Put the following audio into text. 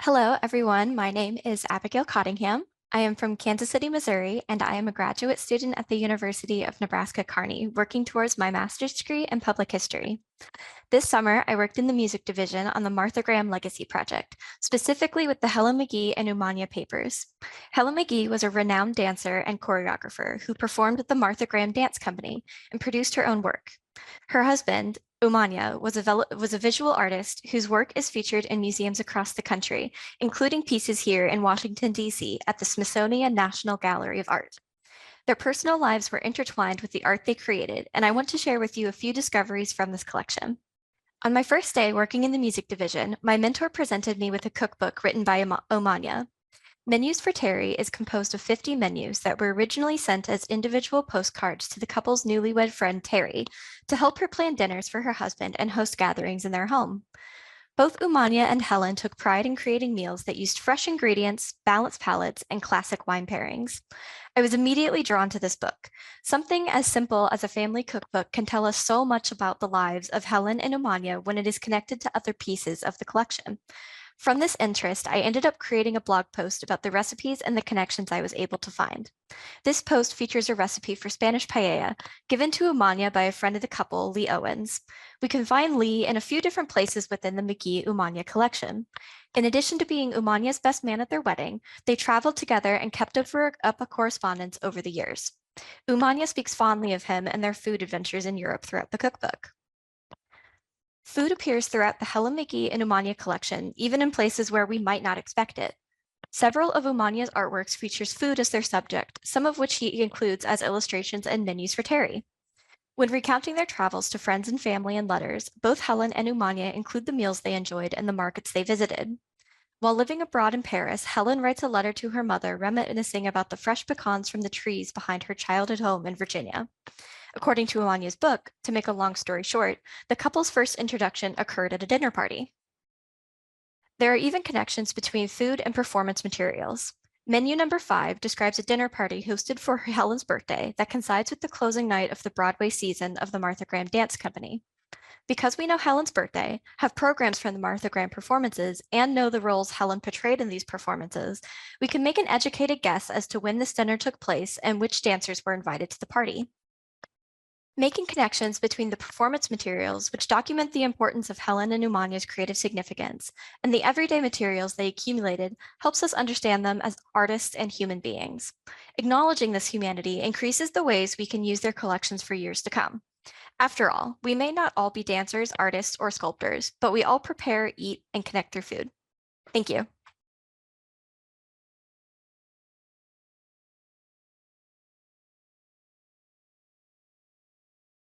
Hello, everyone. My name is Abigail Cottingham. I am from Kansas City, Missouri, and I am a graduate student at the University of Nebraska-Kearney, working towards my master's degree in public history. This summer, I worked in the music division on the Martha Graham Legacy Project, specifically with the Helen McGee and Umania papers. Helen McGee was a renowned dancer and choreographer who performed with the Martha Graham Dance Company and produced her own work. Her husband, Umania, was a visual artist whose work is featured in museums across the country, including pieces here in Washington, D.C. at the Smithsonian National Gallery of Art. Their personal lives were intertwined with the art they created, and I want to share with you a few discoveries from this collection. On my first day working in the music division, my mentor presented me with a cookbook written by Omania. Menus for Terry is composed of 50 menus that were originally sent as individual postcards to the couple's newlywed friend Terry to help her plan dinners for her husband and host gatherings in their home. Both Umania and Helen took pride in creating meals that used fresh ingredients, balanced palates, and classic wine pairings. I was immediately drawn to this book. Something as simple as a family cookbook can tell us so much about the lives of Helen and Umania when it is connected to other pieces of the collection. From this interest, I ended up creating a blog post about the recipes and the connections I was able to find. This post features a recipe for Spanish paella given to Umania by a friend of the couple, Lee Owens. We can find Lee in a few different places within the McGee-Umania collection. In addition to being Umania's best man at their wedding, they traveled together and kept up a correspondence over the years. Umania speaks fondly of him and their food adventures in Europe throughout the cookbook. Food appears throughout the Helen McGee and Umania collection, even in places where we might not expect it. Several of Umania's artworks features food as their subject, some of which he includes as illustrations and menus for Terry. When recounting their travels to friends and family in letters, both Helen and Umania include the meals they enjoyed and the markets they visited. While living abroad in Paris, Helen writes a letter to her mother reminiscing about the fresh pecans from the trees behind her childhood home in Virginia. According to Umania's book, to make a long story short, the couple's first introduction occurred at a dinner party. There are even connections between food and performance materials. Menu number 5 describes a dinner party hosted for Helen's birthday that coincides with the closing night of the Broadway season of the Martha Graham Dance Company. Because we know Helen's birthday, have programs from the Martha Graham performances, and know the roles Helen portrayed in these performances, we can make an educated guess as to when this dinner took place and which dancers were invited to the party. Making connections between the performance materials, which document the importance of Helen and Umania's creative significance, and the everyday materials they accumulated helps us understand them as artists and human beings. Acknowledging this humanity increases the ways we can use their collections for years to come. After all, we may not all be dancers, artists, or sculptors, but we all prepare, eat, and connect through food. Thank you.